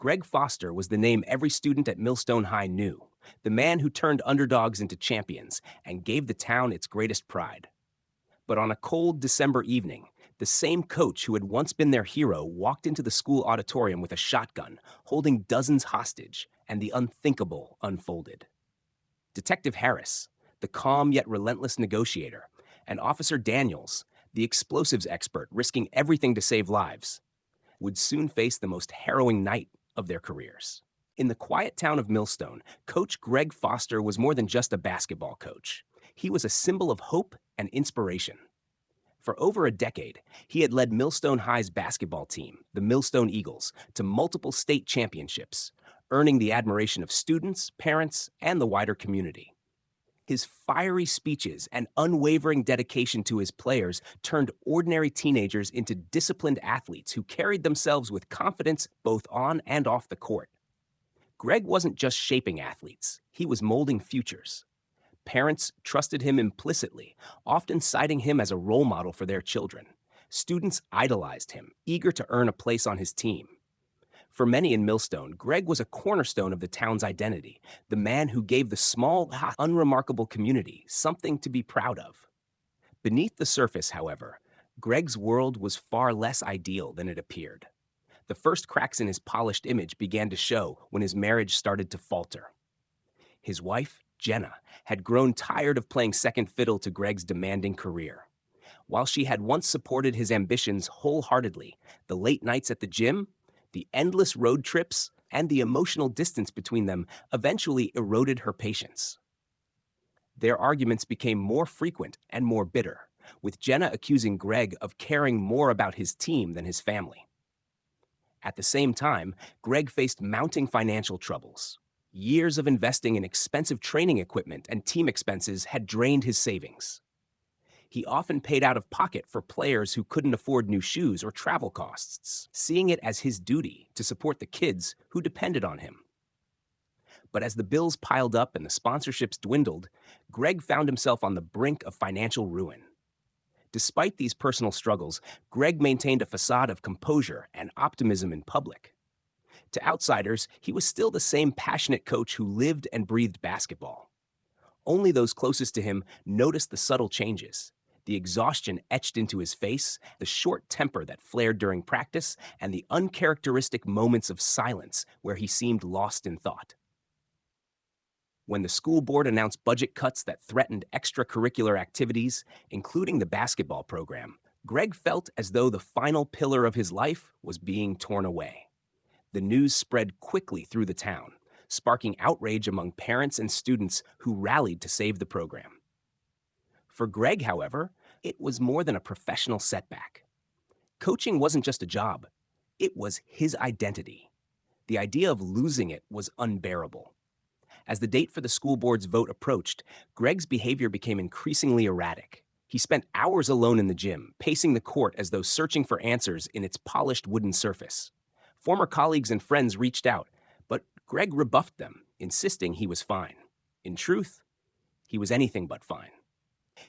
Greg Foster was the name every student at Millstone High knew, the man who turned underdogs into champions and gave the town its greatest pride. But on a cold December evening, the same coach who had once been their hero walked into the school auditorium with a shotgun, holding dozens hostage, and the unthinkable unfolded. Detective Harris, the calm yet relentless negotiator, and Officer Daniels, the explosives expert risking everything to save lives, would soon face the most harrowing night of their careers. In the quiet town of Millstone, Coach Greg Foster was more than just a basketball coach. He was a symbol of hope and inspiration. For over a decade, he had led Millstone High's basketball team, the Millstone Eagles, to multiple state championships, earning the admiration of students, parents, and the wider community. His fiery speeches and unwavering dedication to his players turned ordinary teenagers into disciplined athletes who carried themselves with confidence both on and off the court. Greg wasn't just shaping athletes, he was molding futures. Parents trusted him implicitly, often citing him as a role model for their children. Students idolized him, eager to earn a place on his team. For many in Millstone, Greg was a cornerstone of the town's identity, the man who gave the small, unremarkable community something to be proud of. Beneath the surface, however, Greg's world was far less ideal than it appeared. The first cracks in his polished image began to show when his marriage started to falter. His wife, Jenna, had grown tired of playing second fiddle to Greg's demanding career. While she had once supported his ambitions wholeheartedly, the late nights at the gym, the endless road trips, and the emotional distance between them eventually eroded her patience. Their arguments became more frequent and more bitter, with Jenna accusing Greg of caring more about his team than his family. At the same time, Greg faced mounting financial troubles. Years of investing in expensive training equipment and team expenses had drained his savings. He often paid out of pocket for players who couldn't afford new shoes or travel costs, seeing it as his duty to support the kids who depended on him. But as the bills piled up and the sponsorships dwindled, Greg found himself on the brink of financial ruin. Despite these personal struggles, Greg maintained a facade of composure and optimism in public. To outsiders, he was still the same passionate coach who lived and breathed basketball. Only those closest to him noticed the subtle changes, the exhaustion etched into his face, the short temper that flared during practice, and the uncharacteristic moments of silence where he seemed lost in thought. When the school board announced budget cuts that threatened extracurricular activities, including the basketball program, Greg felt as though the final pillar of his life was being torn away. The news spread quickly through the town, sparking outrage among parents and students who rallied to save the program. For Greg, however, it was more than a professional setback. Coaching wasn't just a job, it was his identity. The idea of losing it was unbearable. As the date for the school board's vote approached, Greg's behavior became increasingly erratic. He spent hours alone in the gym, pacing the court as though searching for answers in its polished wooden surface. Former colleagues and friends reached out, but Greg rebuffed them, insisting he was fine. In truth, he was anything but fine.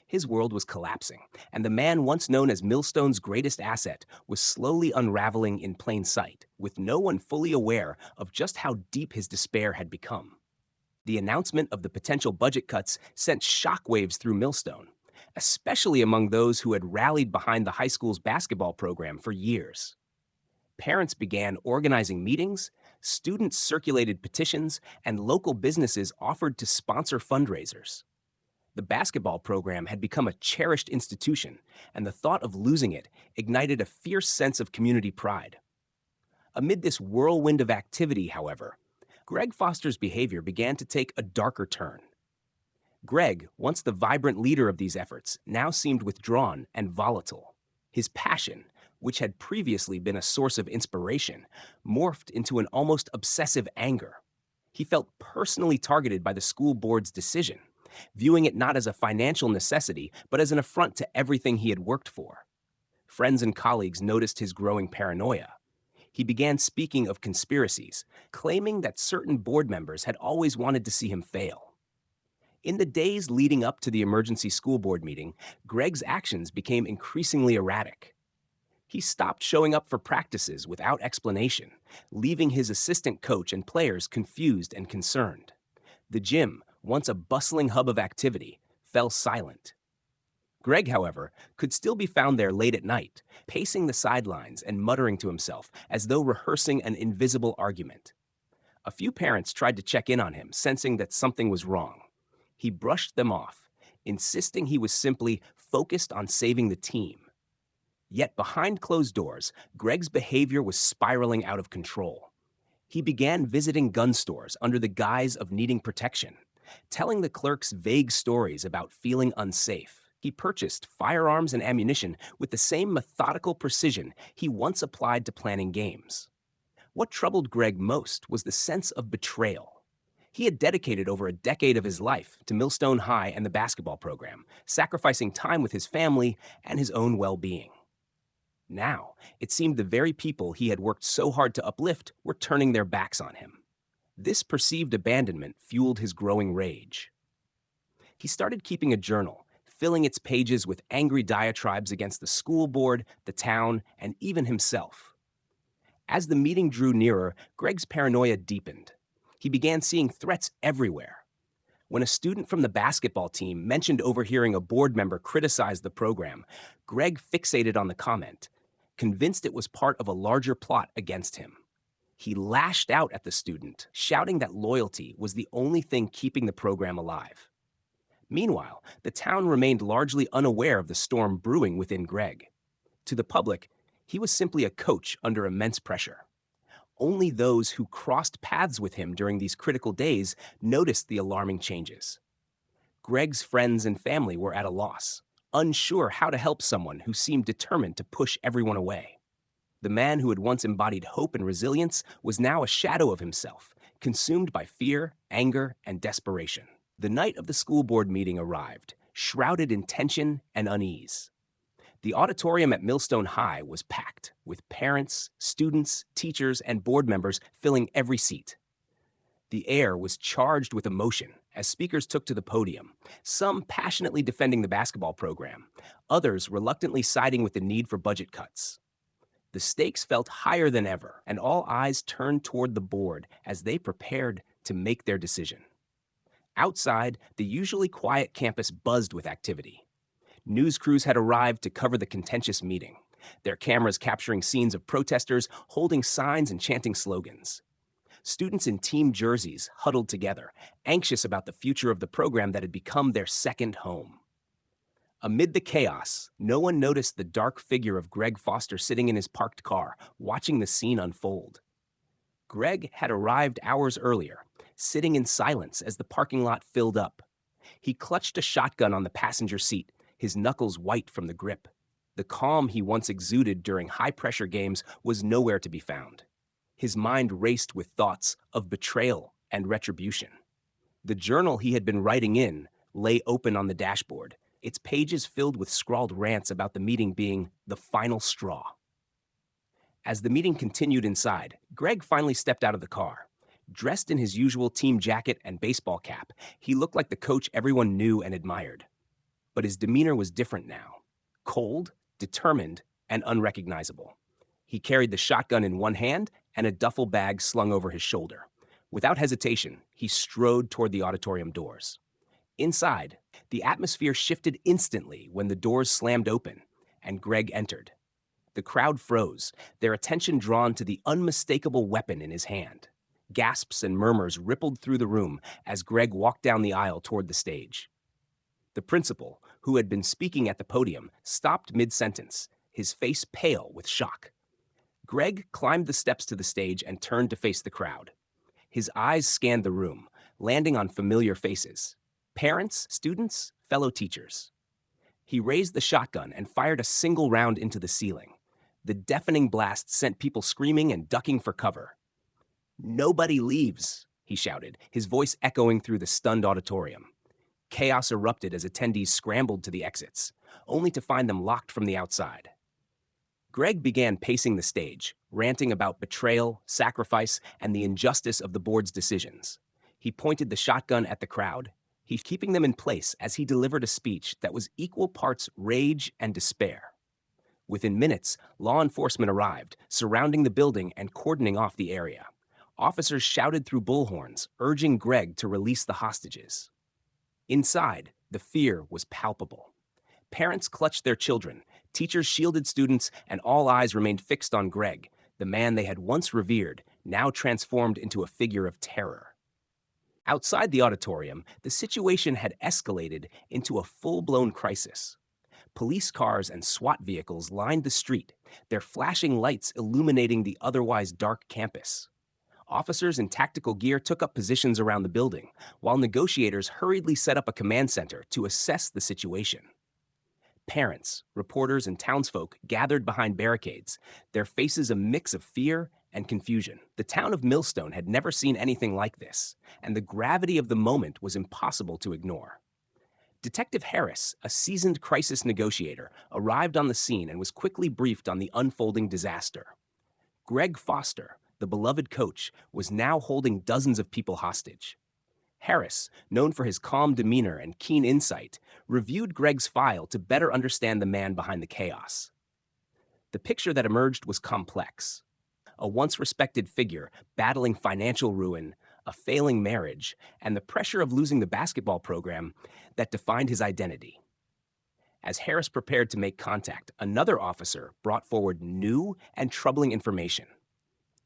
His world was collapsing, and the man once known as Millstone's greatest asset was slowly unraveling in plain sight, with no one fully aware of just how deep his despair had become. The announcement of the potential budget cuts sent shockwaves through Millstone, especially among those who had rallied behind the high school's basketball program for years. Parents began organizing meetings, students circulated petitions, and local businesses offered to sponsor fundraisers. The basketball program had become a cherished institution, and the thought of losing it ignited a fierce sense of community pride. Amid this whirlwind of activity, however, Greg Foster's behavior began to take a darker turn. Greg, once the vibrant leader of these efforts, now seemed withdrawn and volatile. His passion, which had previously been a source of inspiration, morphed into an almost obsessive anger. He felt personally targeted by the school board's decision, viewing it not as a financial necessity, but as an affront to everything he had worked for. Friends and colleagues noticed his growing paranoia. He began speaking of conspiracies, claiming that certain board members had always wanted to see him fail. In the days leading up to the emergency school board meeting, Greg's actions became increasingly erratic. He stopped showing up for practices without explanation, leaving his assistant coach and players confused and concerned. The gym, once a bustling hub of activity, fell silent. Greg, however, could still be found there late at night, pacing the sidelines and muttering to himself as though rehearsing an invisible argument. A few parents tried to check in on him, sensing that something was wrong. He brushed them off, insisting he was simply focused on saving the team. Yet behind closed doors, Greg's behavior was spiraling out of control. He began visiting gun stores under the guise of needing protection, telling the clerks vague stories about feeling unsafe. He purchased firearms and ammunition with the same methodical precision he once applied to planning games. What troubled Greg most was the sense of betrayal. He had dedicated over a decade of his life to Millstone High and the basketball program, sacrificing time with his family and his own well-being. Now, it seemed the very people he had worked so hard to uplift were turning their backs on him. This perceived abandonment fueled his growing rage. He started keeping a journal, filling its pages with angry diatribes against the school board, the town, and even himself. As the meeting drew nearer, Greg's paranoia deepened. He began seeing threats everywhere. When a student from the basketball team mentioned overhearing a board member criticize the program, Greg fixated on the comment, convinced it was part of a larger plot against him. He lashed out at the student, shouting that loyalty was the only thing keeping the program alive. Meanwhile, the town remained largely unaware of the storm brewing within Greg. To the public, he was simply a coach under immense pressure. Only those who crossed paths with him during these critical days noticed the alarming changes. Greg's friends and family were at a loss, unsure how to help someone who seemed determined to push everyone away. The man who had once embodied hope and resilience was now a shadow of himself, consumed by fear, anger, and desperation. The night of the school board meeting arrived, shrouded in tension and unease. The auditorium at Millstone High was packed, with parents, students, teachers, and board members filling every seat. The air was charged with emotion as speakers took to the podium, some passionately defending the basketball program, others reluctantly siding with the need for budget cuts. The stakes felt higher than ever, and all eyes turned toward the board as they prepared to make their decision. Outside, the usually quiet campus buzzed with activity. News crews had arrived to cover the contentious meeting, their cameras capturing scenes of protesters holding signs and chanting slogans. Students in team jerseys huddled together, anxious about the future of the program that had become their second home. Amid the chaos, no one noticed the dark figure of Greg Foster sitting in his parked car, watching the scene unfold. Greg had arrived hours earlier, sitting in silence as the parking lot filled up. He clutched a shotgun on the passenger seat, his knuckles white from the grip. The calm he once exuded during high-pressure games was nowhere to be found. His mind raced with thoughts of betrayal and retribution. The journal he had been writing in lay open on the dashboard, its pages filled with scrawled rants about the meeting being the final straw. As the meeting continued inside, Greg finally stepped out of the car. Dressed in his usual team jacket and baseball cap, he looked like the coach everyone knew and admired. But his demeanor was different now, cold, determined, and unrecognizable. He carried the shotgun in one hand and a duffel bag slung over his shoulder. Without hesitation, he strode toward the auditorium doors. Inside, the atmosphere shifted instantly when the doors slammed open and Greg entered. The crowd froze, their attention drawn to the unmistakable weapon in his hand. Gasps and murmurs rippled through the room as Greg walked down the aisle toward the stage. The principal, who had been speaking at the podium, stopped mid-sentence, his face pale with shock. Greg climbed the steps to the stage and turned to face the crowd. His eyes scanned the room, landing on familiar faces. Parents, students, fellow teachers. He raised the shotgun and fired a single round into the ceiling. The deafening blast sent people screaming and ducking for cover. "Nobody leaves," he shouted, his voice echoing through the stunned auditorium. Chaos erupted as attendees scrambled to the exits, only to find them locked from the outside. Greg began pacing the stage, ranting about betrayal, sacrifice, and the injustice of the board's decisions. He pointed the shotgun at the crowd, keeping them in place as he delivered a speech that was equal parts rage and despair. Within minutes, law enforcement arrived, surrounding the building and cordoning off the area. Officers shouted through bullhorns, urging Greg to release the hostages. Inside, the fear was palpable. Parents clutched their children, teachers shielded students, and all eyes remained fixed on Greg, the man they had once revered, now transformed into a figure of terror. Outside the auditorium, the situation had escalated into a full-blown crisis. Police cars and SWAT vehicles lined the street, their flashing lights illuminating the otherwise dark campus. Officers in tactical gear took up positions around the building, while negotiators hurriedly set up a command center to assess the situation. Parents, reporters, and townsfolk gathered behind barricades, their faces a mix of fear and confusion. The town of Millstone had never seen anything like this, and the gravity of the moment was impossible to ignore. Detective Harris, a seasoned crisis negotiator, arrived on the scene and was quickly briefed on the unfolding disaster. Greg Foster, the beloved coach, was now holding dozens of people hostage. Harris, known for his calm demeanor and keen insight, reviewed Greg's file to better understand the man behind the chaos. The picture that emerged was complex. A once respected figure battling financial ruin, a failing marriage, and the pressure of losing the basketball program that defined his identity. As Harris prepared to make contact, another officer brought forward new and troubling information.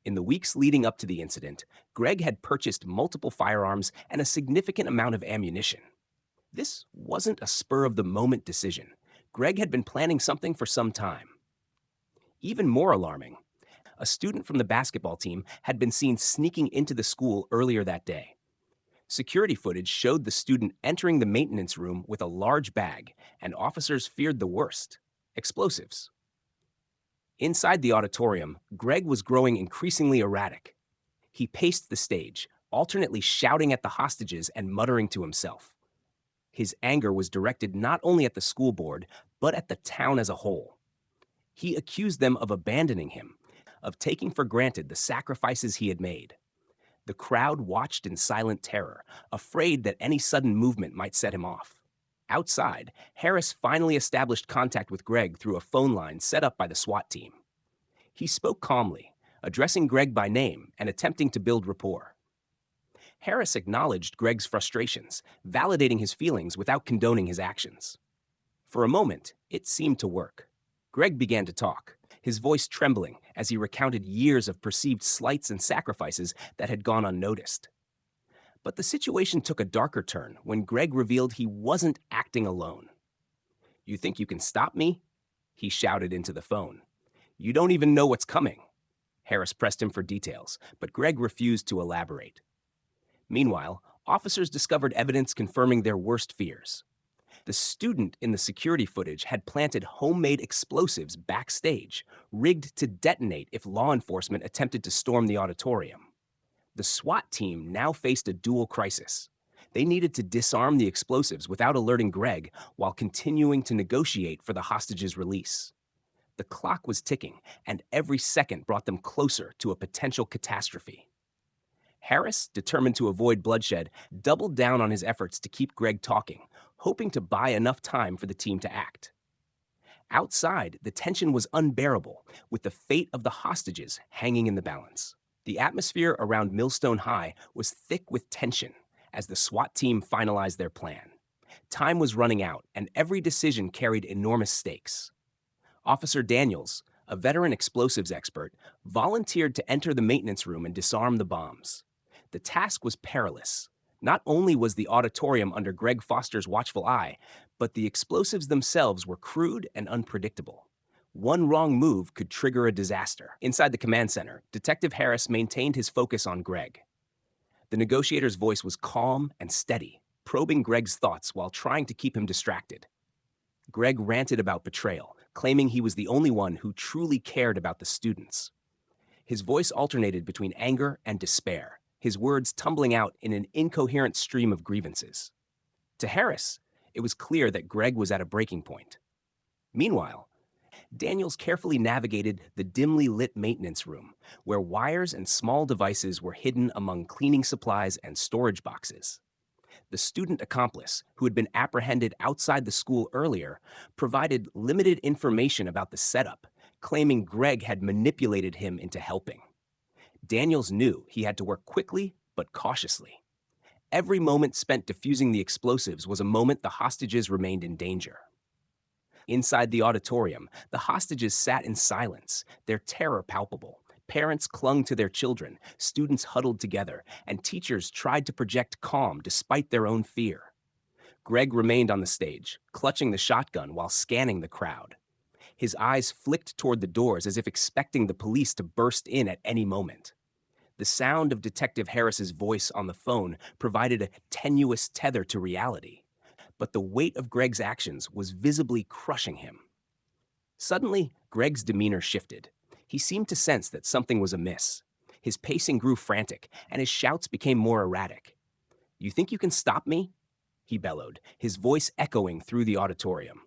In the weeks leading up to the incident, Greg had purchased multiple firearms and a significant amount of ammunition. This wasn't a spur-of-the-moment decision. Greg had been planning something for some time. Even more alarming, a student from the basketball team had been seen sneaking into the school earlier that day. Security footage showed the student entering the maintenance room with a large bag, and officers feared the worst: explosives. Inside the auditorium, Greg was growing increasingly erratic. He paced the stage, alternately shouting at the hostages and muttering to himself. His anger was directed not only at the school board, but at the town as a whole. He accused them of abandoning him, of taking for granted the sacrifices he had made. The crowd watched in silent terror, afraid that any sudden movement might set him off. Outside, Harris finally established contact with Greg through a phone line set up by the SWAT team. He spoke calmly, addressing Greg by name and attempting to build rapport. Harris acknowledged Greg's frustrations, validating his feelings without condoning his actions. For a moment, it seemed to work. Greg began to talk, his voice trembling as he recounted years of perceived slights and sacrifices that had gone unnoticed. But the situation took a darker turn when Greg revealed he wasn't acting alone. "You think you can stop me?" he shouted into the phone. "You don't even know what's coming." Harris pressed him for details, but Greg refused to elaborate. Meanwhile, officers discovered evidence confirming their worst fears. The student in the security footage had planted homemade explosives backstage, rigged to detonate if law enforcement attempted to storm the auditorium. The SWAT team now faced a dual crisis. They needed to disarm the explosives without alerting Greg while continuing to negotiate for the hostages' release. The clock was ticking, and every second brought them closer to a potential catastrophe. Harris, determined to avoid bloodshed, doubled down on his efforts to keep Greg talking, hoping to buy enough time for the team to act. Outside, the tension was unbearable, with the fate of the hostages hanging in the balance. The atmosphere around Millstone High was thick with tension as the SWAT team finalized their plan. Time was running out, and every decision carried enormous stakes. Officer Daniels, a veteran explosives expert, volunteered to enter the maintenance room and disarm the bombs. The task was perilous. Not only was the auditorium under Greg Foster's watchful eye, but the explosives themselves were crude and unpredictable. One wrong move could trigger a disaster. Inside the command center, Detective Harris maintained his focus on Greg. The negotiator's voice was calm and steady, probing Greg's thoughts while trying to keep him distracted. Greg ranted about betrayal, claiming he was the only one who truly cared about the students. His voice alternated between anger and despair, his words tumbling out in an incoherent stream of grievances. To Harris, it was clear that Greg was at a breaking point. Meanwhile, Daniels carefully navigated the dimly lit maintenance room, where wires and small devices were hidden among cleaning supplies and storage boxes. The student accomplice, who had been apprehended outside the school earlier, provided limited information about the setup, claiming Greg had manipulated him into helping. Daniels knew he had to work quickly but cautiously. Every moment spent defusing the explosives was a moment the hostages remained in danger. Inside the auditorium, the hostages sat in silence, their terror palpable. Parents clung to their children, students huddled together, and teachers tried to project calm despite their own fear. Greg remained on the stage, clutching the shotgun while scanning the crowd. His eyes flicked toward the doors as if expecting the police to burst in at any moment. The sound of Detective Harris's voice on the phone provided a tenuous tether to reality, but the weight of Greg's actions was visibly crushing him. Suddenly, Greg's demeanor shifted. He seemed to sense that something was amiss. His pacing grew frantic, and his shouts became more erratic. "You think you can stop me?" he bellowed, his voice echoing through the auditorium.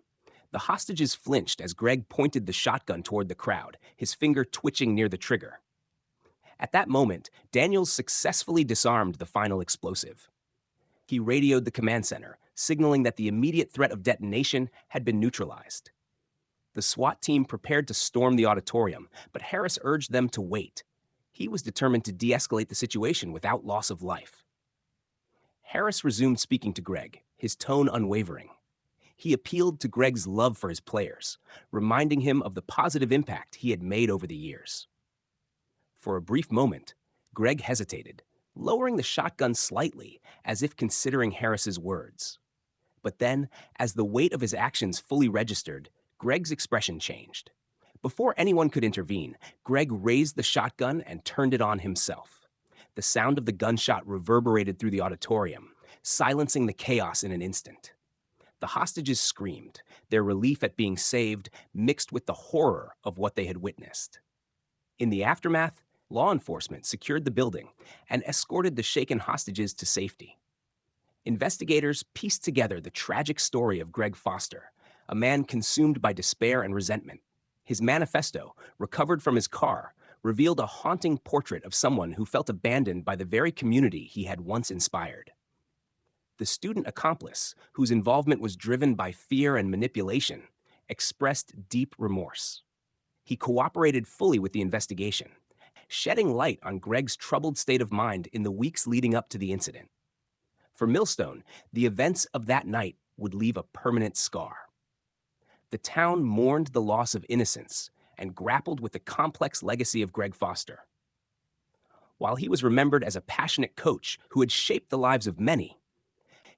The hostages flinched as Greg pointed the shotgun toward the crowd, his finger twitching near the trigger. At that moment, Daniels successfully disarmed the final explosive. He radioed the command center, signaling that the immediate threat of detonation had been neutralized. The SWAT team prepared to storm the auditorium, but Harris urged them to wait. He was determined to de-escalate the situation without loss of life. Harris resumed speaking to Greg, his tone unwavering. He appealed to Greg's love for his players, reminding him of the positive impact he had made over the years. For a brief moment, Greg hesitated, lowering the shotgun slightly, as if considering Harris's words. But then, as the weight of his actions fully registered, Greg's expression changed. Before anyone could intervene, Greg raised the shotgun and turned it on himself. The sound of the gunshot reverberated through the auditorium, silencing the chaos in an instant. The hostages screamed, their relief at being saved mixed with the horror of what they had witnessed. In the aftermath, law enforcement secured the building and escorted the shaken hostages to safety. Investigators pieced together the tragic story of Greg Foster, a man consumed by despair and resentment. His manifesto, recovered from his car, revealed a haunting portrait of someone who felt abandoned by the very community he had once inspired. The student accomplice, whose involvement was driven by fear and manipulation, expressed deep remorse. He cooperated fully with the investigation, shedding light on Greg's troubled state of mind in the weeks leading up to the incident. For Millstone, the events of that night would leave a permanent scar. The town mourned the loss of innocence and grappled with the complex legacy of Greg Foster. While he was remembered as a passionate coach who had shaped the lives of many,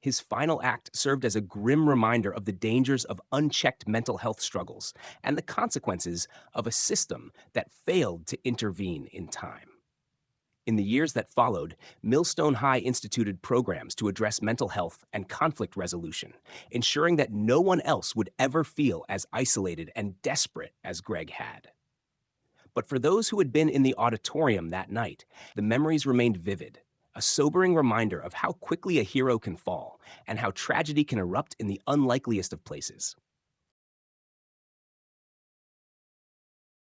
his final act served as a grim reminder of the dangers of unchecked mental health struggles and the consequences of a system that failed to intervene in time. In the years that followed, Millstone High instituted programs to address mental health and conflict resolution, ensuring that no one else would ever feel as isolated and desperate as Greg had. But for those who had been in the auditorium that night, the memories remained vivid, a sobering reminder of how quickly a hero can fall and how tragedy can erupt in the unlikeliest of places.